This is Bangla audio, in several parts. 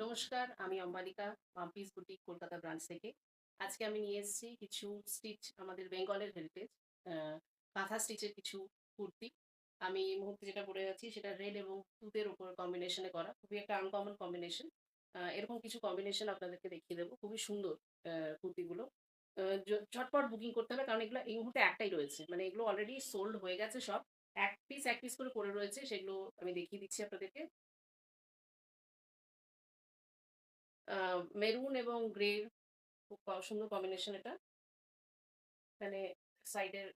নমস্কার, আমি অম্বালিকা, মাম্পিস বুটিক কলকাতা ব্রাঞ্চ থেকে। আজকে আমি নিয়ে এসেছি কিছু স্টিচ আমাদের বেঙ্গলের হেরিটেজ আ কাঁথা স্টিচের কিছু কুর্তি। আমি এই মুহূর্তে যেটা পরে আছি সেটা রেড এবং তুঁতের উপর কম্বিনেশন এ করা। খুবই একটা আনকমন কম্বিনেশন। এরকম কিছু কম্বিনেশন আপনাদেরকে দেখিয়ে দেব। খুবই সুন্দর আ কুর্তিগুলো। আ ঝটপট বুকিং করতে হবে কারণ এগুলো এই মুহূর্তে একটাই রয়েছে। মানে এগুলো অলরেডি সোল্ড হয়ে গেছে সব। এক পিস করে পড়ে রয়েছে সেগুলো আমি দেখিয়ে দিচ্ছি আপনাদেরকে। আ মেরুন এবং গ্রে খুব সুন্দর কম্বিনেশন এটা। এখানে সাইডের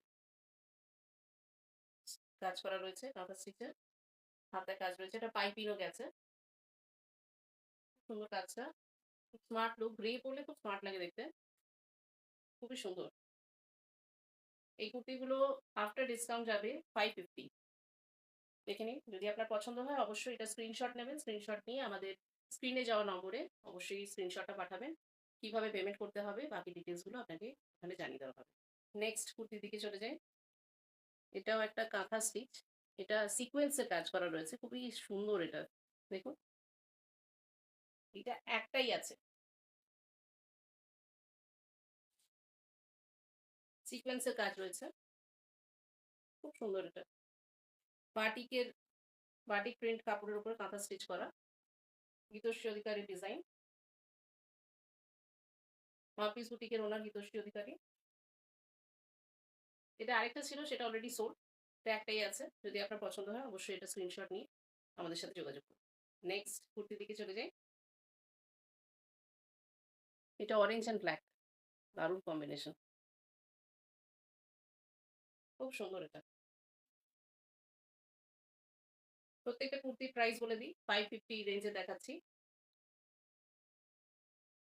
কাজ করা রয়েছে কাঁথা স্টিচের। হাতায় কাজ রয়েছে। এটা পাইপিংও গেছে। সুন্দর কাজটা। খুব স্মার্ট লুক। গ্রে পরলে খুব স্মার্ট লাগে দেখতে। খুবই সুন্দর। এই কুর্তিগুলো আফটার ডিসকাউন্ট যাবে 550। দেখে নিন। যদি আপনার পছন্দ হয় অবশ্যই এটা স্ক্রিনশট নেবেন। স্ক্রিনশট নিয়ে আমাদের স্ক্রিনে যাওয়া নম্বরে অবশ্যই স্ক্রিনশটটা পাঠাবেন। কিভাবে পেমেন্ট করতে হবে বাকি ডিটেইলস গুলো আপনাকে ওখানে জানিয়ে দেওয়া হবে। নেক্সট কুর্তির দিকে চলে যাই। এটাও একটা কাঁথা স্টিচ। এটা সিকোয়েন্স এর কাজ করা রয়েছে। খুবই সুন্দর এটা। দেখুন, এটা একটাই আছে। সিকোয়েন্স এর কাজ রয়েছে। খুব সুন্দর এটা। বাটিকের বাটিক প্রিন্ট কাপড়ের উপরে কাঁথা স্টিচ করা। গীতশ্রী অধিকারীর ডিজাইন। মাপিস বুটিকের ওনার গীতশ্রী অধিকারী। এটা আরেকটা ছিল সেটা অলরেডি সোল্ড। এটা একটাই আছে। যদি আপনার পছন্দ হয় অবশ্যই এটা স্ক্রিনশট নিয়ে আমাদের সাথে যোগাযোগ করুন। নেক্সট কুর্তির দিকে চলে যাই। এটা অরেঞ্জ অ্যান্ড ব্লাক। দারুণ কম্বিনেশন। খুব সুন্দর এটা। প্রত্যেকটা কুর্তির প্রাইস বলে দিই। 550 রেঞ্জে দেখাচ্ছি।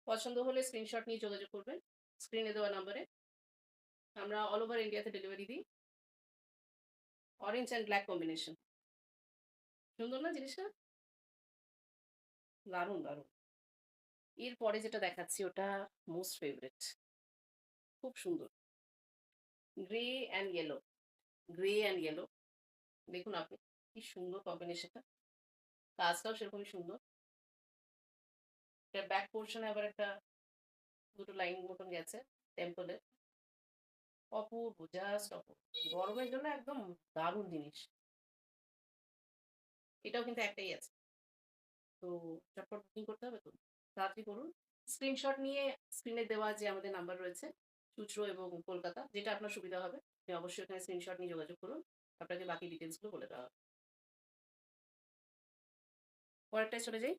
পছন্দ হলে স্ক্রিনশট নিয়ে যোগাযোগ করবেন। স্ক্রিনে দেওয়া নম্বরে। আমরা অল ওভার ইন্ডিয়াতে ডেলিভারি দিই। Orange and black combination. সুন্দর না জিনিসটা? দারুণ, দারুণ। এরপরে যেটা দেখাচ্ছি ওটা মোস্ট ফেভারিট। খুব সুন্দর। Grey and yellow. Grey and yellow. দেখুন আপনি কি সুন্দর কম্বিনেশনটা। কাজটাও সেরকমই সুন্দর। এটার ব্যাক পোরশন এ আবার একটা ২ টো লাইন মতন গেছে টেম্পল এর। অপূর্ব, জাস্ট অপূর্ব। গরমের জন্য একদম দারুণ জিনিস। এটাও কিন্তু একটাই আছে। তো চটপট বুকিং করতে হবে তো। তাড়াতাড়ি করুন। স্ক্রিনশট নিয়ে স্ক্রিনে দেওয়া যে আমাদের নাম্বার রয়েছে, চুঁচুড়া এবং কলকাতা, যেটা আপনার সুবিধা হবে। আপনি অবশ্যই ওখানে স্ক্রিনশট নিয়ে যোগাযোগ করুন। আপনাকে বাকি ডিটেইলস গুলো বলে দেওয়া হবে। পরেরটায় চলে যাই।